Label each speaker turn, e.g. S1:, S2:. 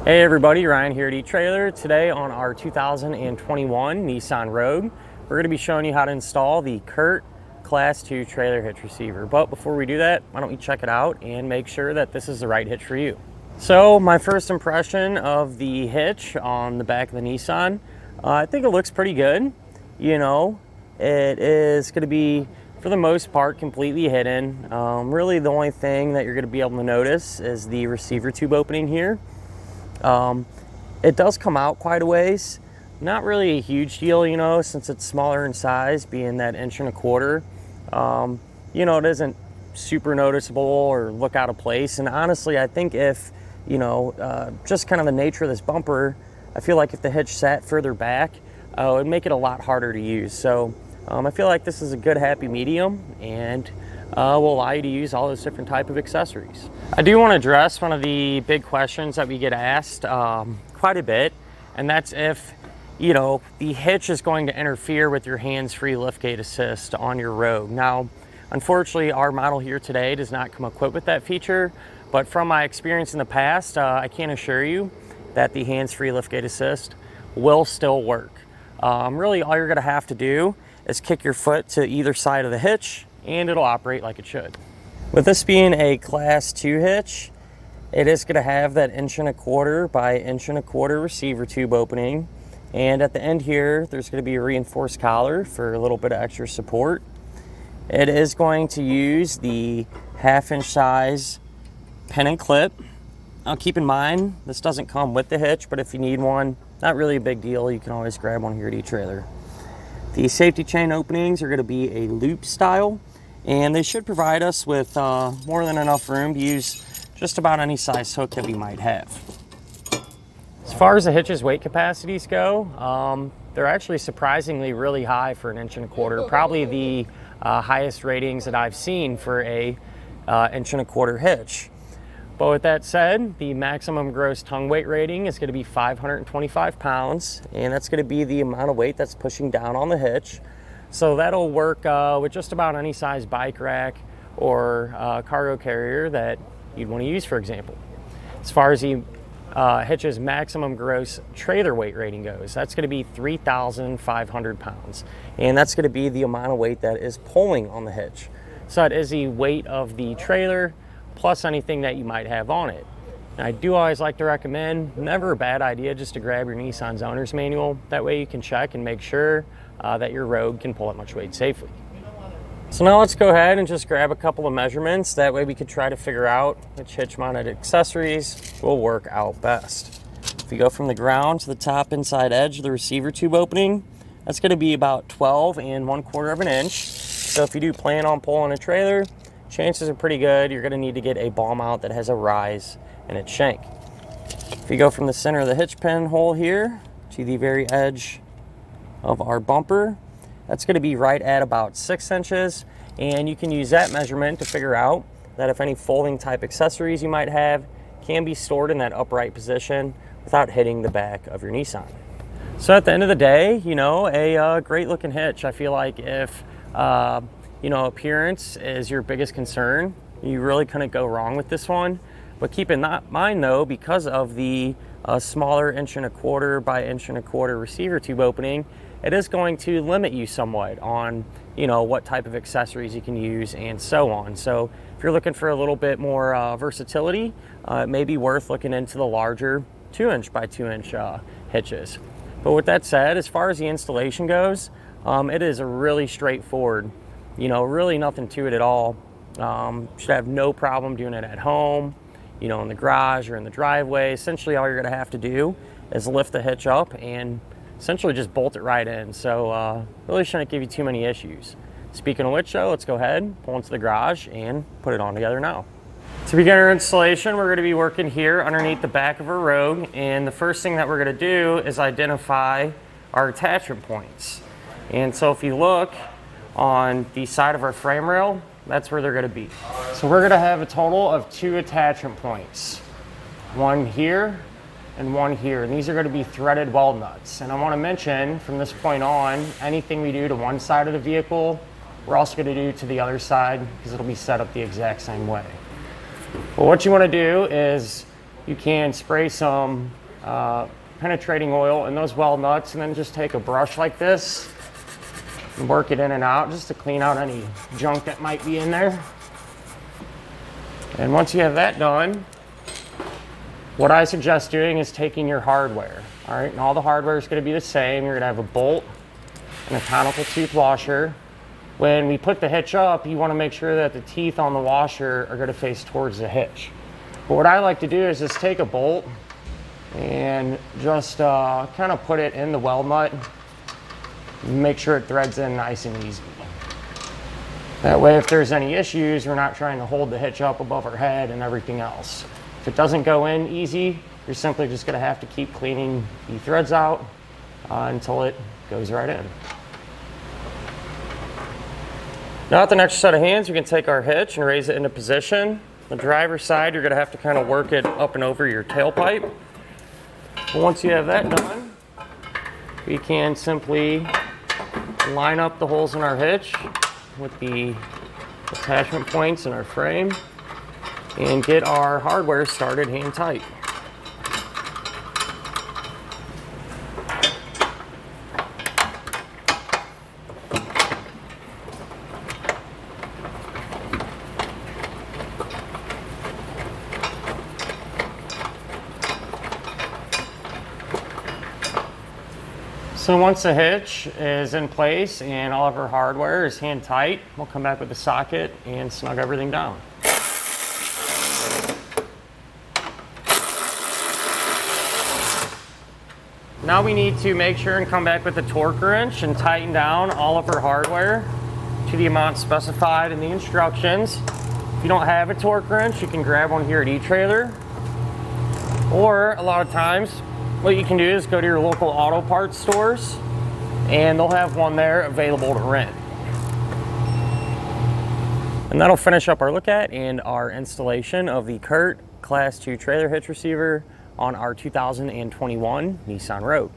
S1: Hey everybody, Ryan here at eTrailer. Today on our 2021 Nissan Rogue, we're going to be showing you how to install the Curt Class 2 Trailer Hitch Receiver. But before we do that, why don't we check it out and make sure that this is the right hitch for you. So my first impression of the hitch on the back of the Nissan, I think it looks pretty good. You know, it is going to be, for the most part, completely hidden. Really the only thing that you're going to be able to notice is the receiver tube opening here. It does come out quite a ways. Not really a huge deal, you know, since it's smaller in size, being that 1.25 inches. You know, it isn't super noticeable or look out of place. And honestly, I think if, you know, just kind of the nature of this bumper, I feel like if the hitch sat further back, it would make it a lot harder to use. So I feel like this is a good happy medium, and will allow you to use all those different type of accessories. I do want to address one of the big questions that we get asked quite a bit, and that's if, you know, the hitch is going to interfere with your hands-free liftgate assist on your Rogue. Now, unfortunately, our model here today does not come equipped with that feature, but from my experience in the past, I can assure you that the hands-free liftgate assist will still work. Really, all you're going to have to do is kick your foot to either side of the hitch, and it'll operate like it should. With this being a Class 2 hitch, it is going to have that 1.25 by 1.25 receiver tube opening, and at the end here there's going to be a reinforced collar for a little bit of extra support. It is going to use the 1/2 inch size pin and clip. Now keep in mind, this doesn't come with the hitch, but if you need one, not really a big deal, you can always grab one here at eTrailer. The safety chain openings are going to be a loop style, and they should provide us with more than enough room to use just about any size hook that we might have. As far as the hitch's weight capacities go, they're actually surprisingly really high for an 1.25 inch, probably the highest ratings that I've seen for a 1.25 inch hitch. But with that said, the maximum gross tongue weight rating is going to be 525 pounds, and that's going to be the amount of weight that's pushing down on the hitch. So that'll work with just about any size bike rack or cargo carrier that you'd want to use, for example. As far as the hitch's maximum gross trailer weight rating goes, that's going to be 3,500 pounds, and that's going to be the amount of weight that is pulling on the hitch. So that is the weight of the trailer plus anything that you might have on it. Now, I do always like to recommend, never a bad idea just to grab your Nissan's owner's manual. That way you can check and make sure that your Rogue can pull that much weight safely. So now let's go ahead and just grab a couple of measurements. That way we could try to figure out which hitch mounted accessories will work out best. If you go from the ground to the top inside edge of the receiver tube opening, that's going to be about 12 1/4 inch. So if you do plan on pulling a trailer, chances are pretty good you're going to need to get a ball mount that has a rise in its shank. If you go from the center of the hitch pin hole here to the very edge of our bumper, that's going to be right at about 6 inches, and you can use that measurement to figure out that if any folding type accessories you might have can be stored in that upright position without hitting the back of your Nissan. So at the end of the day, you know, a great looking hitch. I feel like if you know, appearance is your biggest concern, you really couldn't go wrong with this one. But keep in mind though, because of the smaller 1.25 by 1.25 receiver tube opening, it is going to limit you somewhat on, you know, what type of accessories you can use and so on. So if you're looking for a little bit more versatility, it may be worth looking into the larger 2 inch by 2 inch hitches. But with that said, as far as the installation goes, it is a really straightforward, you know, really nothing to it at all. Should have no problem doing it at home, you know, in the garage or in the driveway. Essentially all you're going to have to do is lift the hitch up and essentially just bolt it right in. So really shouldn't give you too many issues. Speaking of which though, let's go ahead, pull into the garage and put it on together now. To begin our installation, we're going to be working here underneath the back of our Rogue, and the first thing that we're going to do is identify our attachment points. And so if you look on the side of our frame rail, that's where they're going to be. So we're going to have a total of 2 attachment points, one here and one here, and these are going to be threaded weld nuts. And I want to mention from this point on, anything we do to one side of the vehicle, we're also going to do to the other side, because it'll be set up the exact same way. But what you want to do is you can spray some penetrating oil in those weld nuts, and then just take a brush like this and work it in and out just to clean out any junk that might be in there. And once you have that done, what I suggest doing is taking your hardware. All right, and all the hardware is going to be the same. You're going to have a bolt and a conical tooth washer. When we put the hitch up, you want to make sure that the teeth on the washer are going to face towards the hitch. But what I like to do is just take a bolt and just kind of put it in the weld nut. Make sure it threads in nice and easy. That way, if there's any issues, we're not trying to hold the hitch up above our head and everything else. If it doesn't go in easy, you're simply just going to have to keep cleaning the threads out until it goes right in. Now at the next set of hands, we can take our hitch and raise it into position. The driver's side, you're going to have to kind of work it up and over your tailpipe. Once you have that done, we can simply line up the holes in our hitch with the attachment points in our frame and get our hardware started hand tight. So once the hitch is in place and all of our hardware is hand tight, we'll come back with the socket and snug everything down. Now we need to make sure and come back with the torque wrench and tighten down all of our hardware to the amount specified in the instructions. If you don't have a torque wrench, you can grab one here at eTrailer. Or a lot of times, what you can do is go to your local auto parts stores and they'll have one there available to rent. And that'll finish up our look at and our installation of the Curt Class 2 Trailer Hitch Receiver on our 2021 Nissan Rogue.